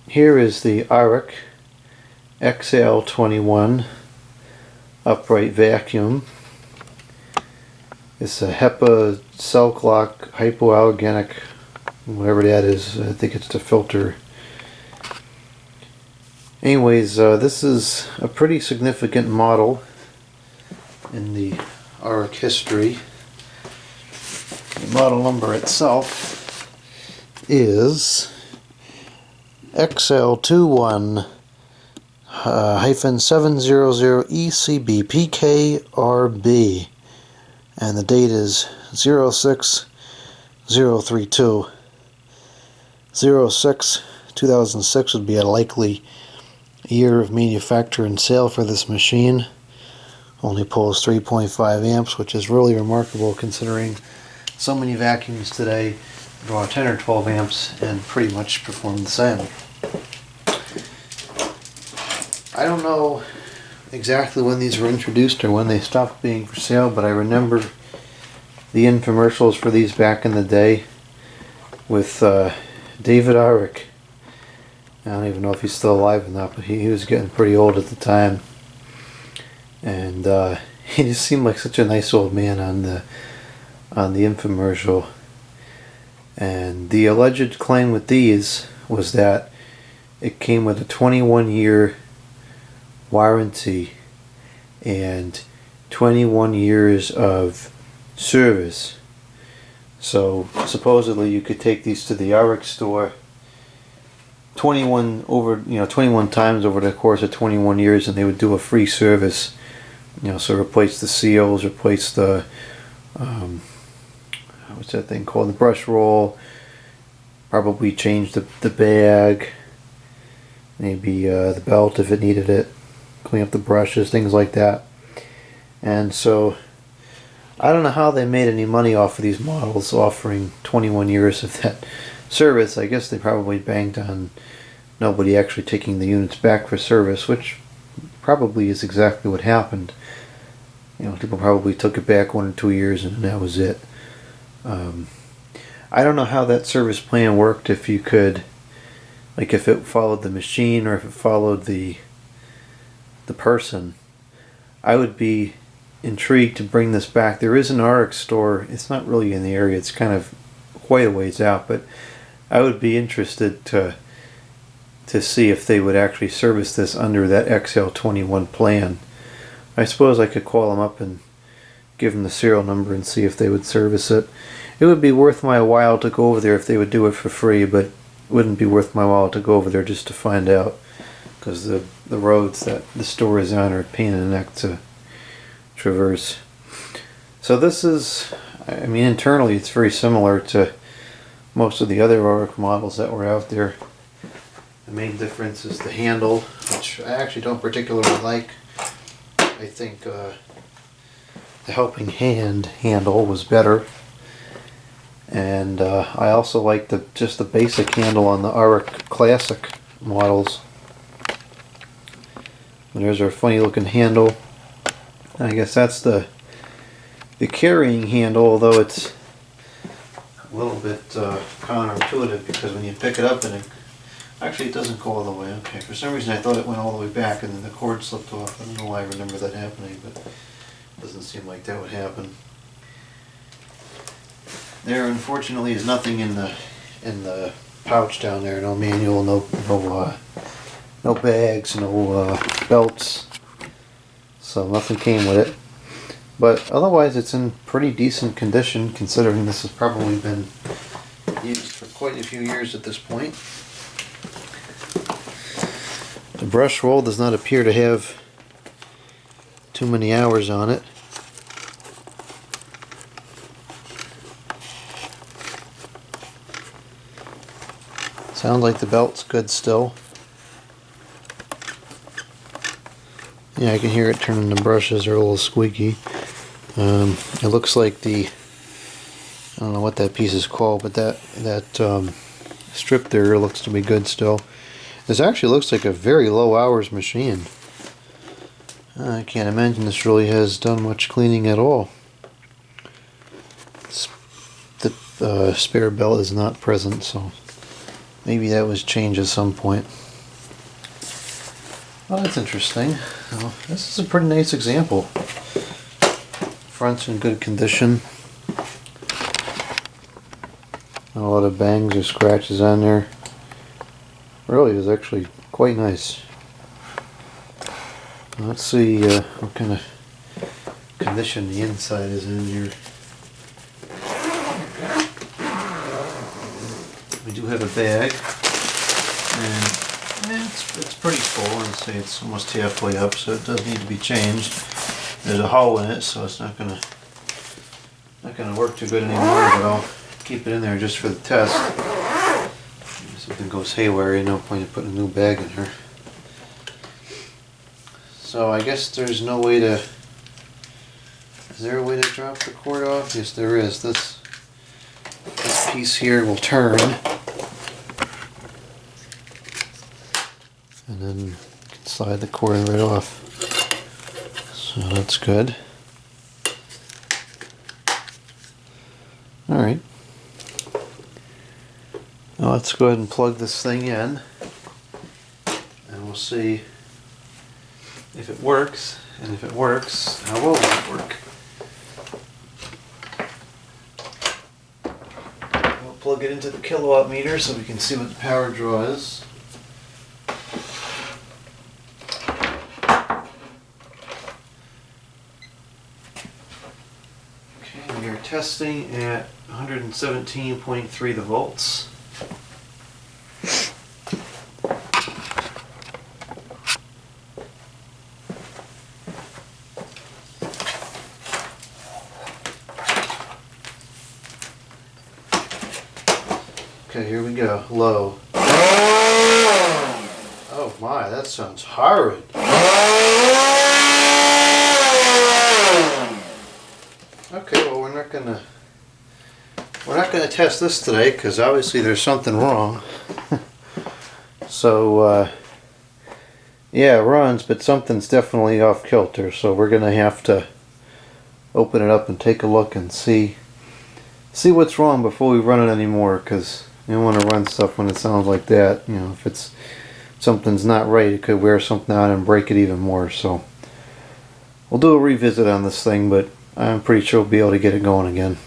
Here is the Oreck XL21 upright vacuum. It's a HEPA Silk Lock hypoallergenic, whatever that is. I think it's the filter. Anyways, this is a pretty significant model in the Oreck history. The model number itself is XL21-700ECBPKRB, and the date is 06032. 2006 would be a likely year of manufacture and sale for this machine. Only pulls 3.5 amps, which is really remarkable considering so many vacuums today draw 10 or 12 amps and pretty much perform the same. I don't know exactly when these were introduced or when they stopped being for sale, but I remember the infomercials for these back in the day with David Oreck. I don't even know if he's still alive or not, but he was getting pretty old at the time, and he just seemed like such a nice old man on the infomercial. And the alleged claim with these was that it came with a 21-year warranty and 21 years of service. So supposedly you could take these to the Oreck store 21 times over the course of 21 years, and they would do a free service. So replace the seals, replace the what's that thing called, the brush roll, probably change the bag, maybe the belt if it needed it, clean up the brushes, things like that. And so I don't know how they made any money off of these models offering 21 years of that service. I guess they probably banked on nobody actually taking the units back for service, which probably is exactly what happened. People probably took it back 1 or 2 years and that was it. I don't know how that service plan worked, if you could, like, if it followed the machine or if it followed the person. I would be intrigued to bring this back. There is an Oreck store. It's not really in the area. It's kind of quite a ways out, but I would be interested to see if they would actually service this under that XL21 plan. I suppose I could call them up and give them the serial number and see if they would service it. It would be worth my while to go over there if they would do it for free, but it wouldn't be worth my while to go over there just to find out, because the roads that the store is on are a pain in the neck to traverse. So this is, I mean, internally it's very similar to most of the other Oreck models that were out there. The main difference is the handle, which I actually don't particularly like. I think the helping hand handle was better, and I also like just the basic handle on the Oreck Classic models. And there's our funny looking handle. I guess that's the carrying handle, although it's a little bit counterintuitive, because when you pick it up and actually it doesn't go all the way. Okay, for some reason I thought it went all the way back and then the cord slipped off. I don't know why I remember that happening, but it doesn't seem like that would happen. There unfortunately is nothing in the pouch down there. No manual, no bags, no belts. So nothing came with it. But otherwise it's in pretty decent condition, considering this has probably been used for quite a few years at this point. The brush roll does not appear to have too many hours on it. Sounds like the belt's good still. Yeah, I can hear it turning the brushes are a little squeaky. It looks like I don't know what that piece is called, but that strip there looks to be good still. This actually looks like a very low hours machine. I can't imagine this really has done much cleaning at all. The spare belt is not present, so maybe that was changed at some point. Well, that's interesting. Well, this is a pretty nice example. Front's in good condition. Not a lot of bangs or scratches on there. Really is actually quite nice. Let's see what kind of condition the inside is in here. We do have a bag, and it's pretty full. I'd say it's almost halfway up, so it does need to be changed. There's a hole in it, so it's not gonna work too good anymore. But I'll keep it in there just for the test. If something goes haywire, no point in putting a new bag in here. So I guess there's no way to. Is there a way to drop the cord off? Yes, there is. This piece here will turn, and then you can slide the cord right off. So that's good. All right. Now let's go ahead and plug this thing in, and we'll see if it works, and if it works, how well will it work? We'll plug it into the kilowatt meter so we can see what the power draw is. Okay, we are testing at 117.3 volts. Okay, here we go. Low. Oh my, that sounds horrid. Okay, well we're not gonna test this today because obviously there's something wrong. So yeah, it runs, but something's definitely off kilter. So we're gonna have to open it up and take a look and see what's wrong before we run it anymore, because you don't want to run stuff when it sounds like that. You know, if something's not right, it could wear something out and break it even more. So we'll do a revisit on this thing, but I'm pretty sure we'll be able to get it going again.